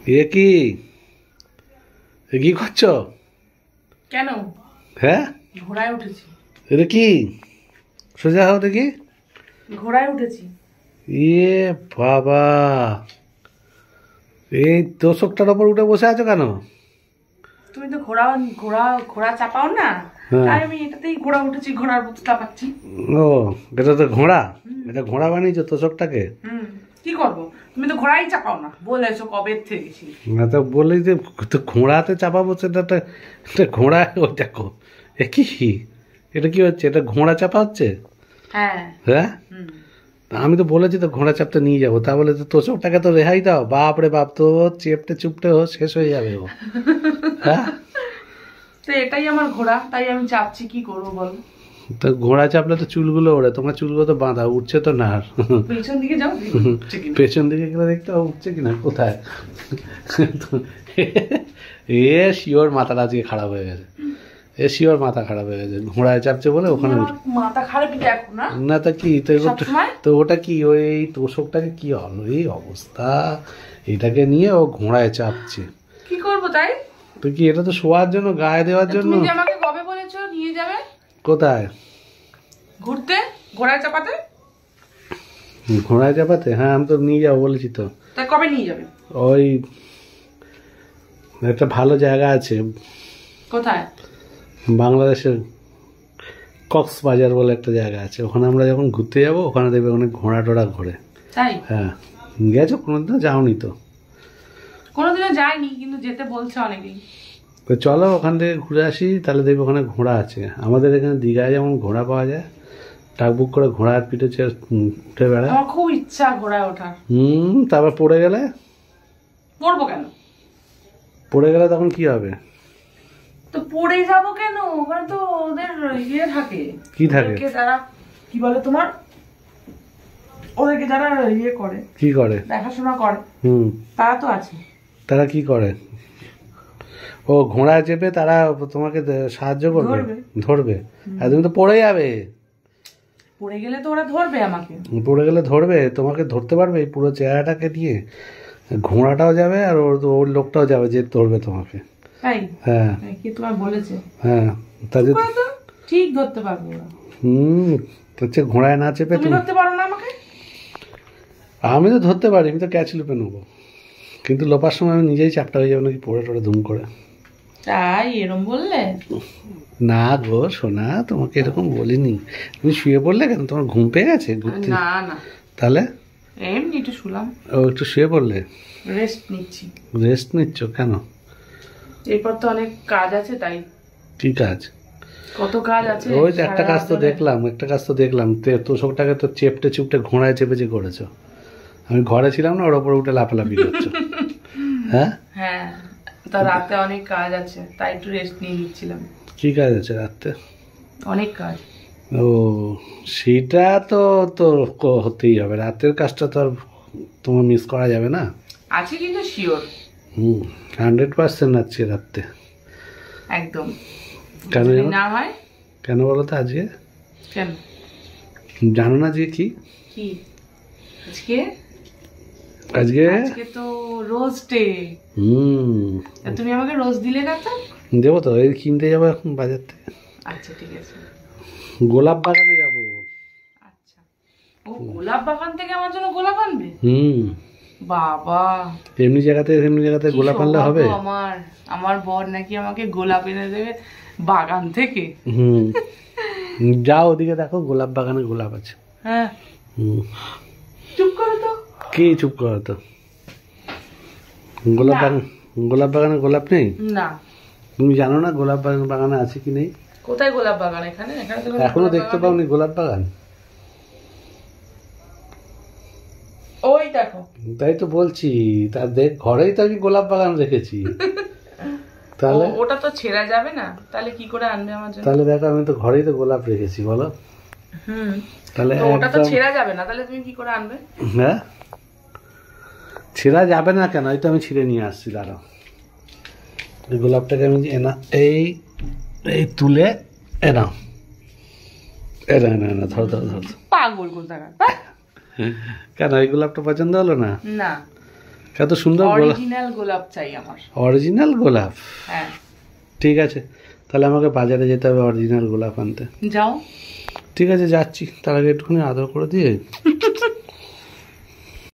এ কি কি করছো? কেন? হ্যাঁ, ঘোড়ায় উঠেছি। এটা কি? সোজা হও দেখি। ঘোড়ায় উঠেছি। ইয়ে বাবা, এই তোষকটার ওপর উঠে বসে আছো কেন? তুমি তো ঘোড়া ঘোড়া ঘোড়া চাপাও না, তাই আমি এটাতেই ঘোড়া উঠেছি, ঘোড়ার মতো চাপাচ্ছি। ও, এটা তো ঘোড়া। এটা ঘোড়া বানিয়েছো তোষকটাকে? কি করবো, তুমি তো ঘোড়াই চাপাও না বলেছো কবে থেকে। না তো বললি যে তো ঘোড়াতে চাপাবো, সেটা একটা ঘোড়া। ওই দেখো, এ কি, এটা কি হচ্ছে? এটা ঘোড়া চাপা হচ্ছে? হ্যাঁ হ্যাঁ, আমি তো বলেছি তো ঘোড়া চাপতে নিয়ে যাবো, তা বলে তো তোষকটাকে তো রেহাই দাও। বাপ রে বাপ, তো চেপটে চুপটে শেষ হয়ে যাবে ও। হ্যাঁ, তো এটাই আমার ঘোড়া, তাই আমি চাপছি, কি করবো বল। তো ঘোড়া চাপলে তো চুলগুলো ওড়ে, তোমার চুলগুলো তো বাঁধা, উঠছে তো না। আর পেছন দিকে যাও, পেছন দিকে গেলে দেখতে হবে উঠছে কিনা। কোথায়? এ শিওর মাথাটা আজকে খারাপ হয়ে গেছে। এ শিওর মাথা খারাপ হয়ে গেছে, ঘোড়ায় চাপছে বলে ওখানে মাথা খারাপ দেখো না। না তা কি, তো ওটা কি, ওই তোষকটাকে কি হলো এই অবস্থা? এটাকে নিয়ে ও ঘোড়ায় চাপছে। কি করবো তাই? তো কি, এটা তো শোয়ার জন্য, গায়ে দেওয়ার জন্য। তুমি যে আমাকে কবে বলেছো নিয়ে যাবে? কোথায়? ঘুরতে, ঘোড়ায় চাপাতে। ঘোড়ায় চাপাতে? হ্যাঁ, আমি তো নিয়ে যাবো বলেছি তো। তা কবে নিয়ে যাবে? ওই একটা ভালো জায়গা আছে। কোথায়? বাংলাদেশের কক্সবাজার বলে একটা জায়গা আছে, ওখানে আমরা যখন ঘুরতে যাবো, ওখানে দেখবে অনেক ঘোড়া টোড়া ঘোরে। তাই? হ্যাঁ, গেছো কোনোদিনও? যাওনি তো? কোনোদিনও যাইনি, কিন্তু যেতে বলছে অনেকেই। তো চলো ওখান থেকে ঘুরে আসি, তাহলে দেখবে ওখানে ঘোড়া আছে। আমাদের এখানে দীঘায় যেমন ঘোড়া পাওয়া যায়, টাক বুক করে ঘোড়ার পিঠে উঠে বেড়ায়। আমার খুব ইচ্ছা ঘোড়ায় ওঠার। তারপর পড়ে গেলে? পড়বো কেন? পড়ে গেলে তখন কি হবে? তো পড়ে যাবো কেন? ওখানে তো ওদের ইয়ে থাকে। কি থাকে? তারা কি বলে তোমার, ওদেরকে যারা ইয়ে করে, কি করে? দেখাশোনা করে, তারা তো আছে। তারা কি করে? ও ঘোড়ায় চেপে তারা তোমাকে সাহায্য করবে, ধরবে। আর তুমি তো পড়ে যাবে। পড়ে গেলে তো ওরা ধরবে আমাকে। পড়ে গেলে ধরবে, তোমাকে ধরতে পারবে এই পুরো চেহারাটাকে নিয়ে। ঘোড়াটাও যাবে আর ওর লোকটাও যাবে যে ধরবে তোমাকে। তাই? হ্যাঁ, কি তোমার বলেছে? হ্যাঁ, তাদের ঠিক ধরতে পারবো ওরা। হচ্ছে ঘোড়ায় না চেপে তুমি ধরতে পারো না আমাকে? আমি তো ধরতে পারি, আমি তো ক্যাচ লুপে নেবো, কিন্তু লোপার সময় আমি নিজেই চাপটা হয়ে যাবো নাকি, পড়ে টোড়ে ধুম করে। তাই এরম বললে? না গো সোনা, তোমাকে এরকম বলিনি। তুমি শুয়ে পড়লে কেন? তোমার ঘুম পেয়ে গেছে ঘুরতে? না না, তাহলে এমনি একটু শুলাম। ও, একটু শুয়ে পড়লে? রেস্ট নিচ্ছি। রেস্ট নিচ্ছ কেন? এরপর তো অনেক কাজ আছে, তাই। কি কাজ? কত কাজ আছে। ওই যে একটা কাজ তো দেখলাম তোষকটাকে তো চেপটে চুপটে ঘোড়ায় চেপে করেছো। আমি ঘরে ছিলাম না, ওর ওপরে উঠে লাফালাফি করছো। হ্যাঁ হ্যাঁ, তা রাতে অনেক কাজ আছে, তাই একটু রেস্ট নিয়ে নিচ্ছিলাম। কি কাজ আছে রাতে? অনেক কাজ। ও, সেটা তো তো হতেই হবে, রাতের কাজটা তো আর তোমার মিস করা যাবে না। আছে কিন্তু শিওর। 100% আছে রাতে। একদম। কেন না হয়? কেন বলো তো আজকে? কেন জানো না যে কি? কি আজকে? আজকে তো রোজ ডে। তুমি আমাকে রোজ দিলে না তো? দেবো তো, এই কিনতে যাবো এখন বাজার থেকে। আচ্ছা ঠিক আছে। গোলাপ বাগানে যাবো। আচ্ছা, ও গোলাপ বাগান থেকে আমার জন্য গোলাপ আনবে? বাবা, এমনি জায়গাতে গোলাপ আনলে হবে? আমার বর নাকি আমাকে গোলাপ এনে দেবে বাগান থেকে। যাও ওদিকে দেখো, গোলাপ বাগানে গোলাপ আছে। হ্যাঁ, চুপ করো তো। কি চুপ করো তো? গোলাপ বাগানে গোলাপ নেই? না। তুমি জানো না গোলাপ বাগানে আছে কি নেই? কোথায় গোলাপ বাগান? এখানে এখনো দেখতে পাওনি গোলাপ বাগান? ওই দেখো। তাই তো বলছি, তা দেখ, ঘরেই তো আমি গোলাপ বাগান রেখেছি। তাহলে ওটা তো ছেঁড়া যাবে না, তাহলে কি করে আনবে আমার জন্য? তাহলে দেখো, আমি তো ঘরেই তো গোলাপ রেখেছি, বলো। তাহলে ওটা তো ছেঁড়া যাবে না, তাহলে তুমি কি করে আনবে? হ্যাঁ, ছেঁড়া যাবে না কেন? এই তো আমি ছিঁড়ে নিয়ে আসছি, দাঁড়াও। এই গোলাপটাকে আমি এই তুলে এনাও, ধরো ধরো ধরো। পাগল কোথাকার। কেন, এই গোলাপটা পছন্দ হলো না? না, এত সুন্দর গোলাপ, অরিজিনাল গোলাপ চাই আমার। অরিজিনাল গোলাপ? হ্যাঁ ঠিক আছে, তাহলে আমাকে বাজারে যেতে হবে অরিজিনাল গোলাপ আনতে। যাও। ঠিক আছে, যাচ্ছি। তার আগে একটুখানি আদর করে দিয়ে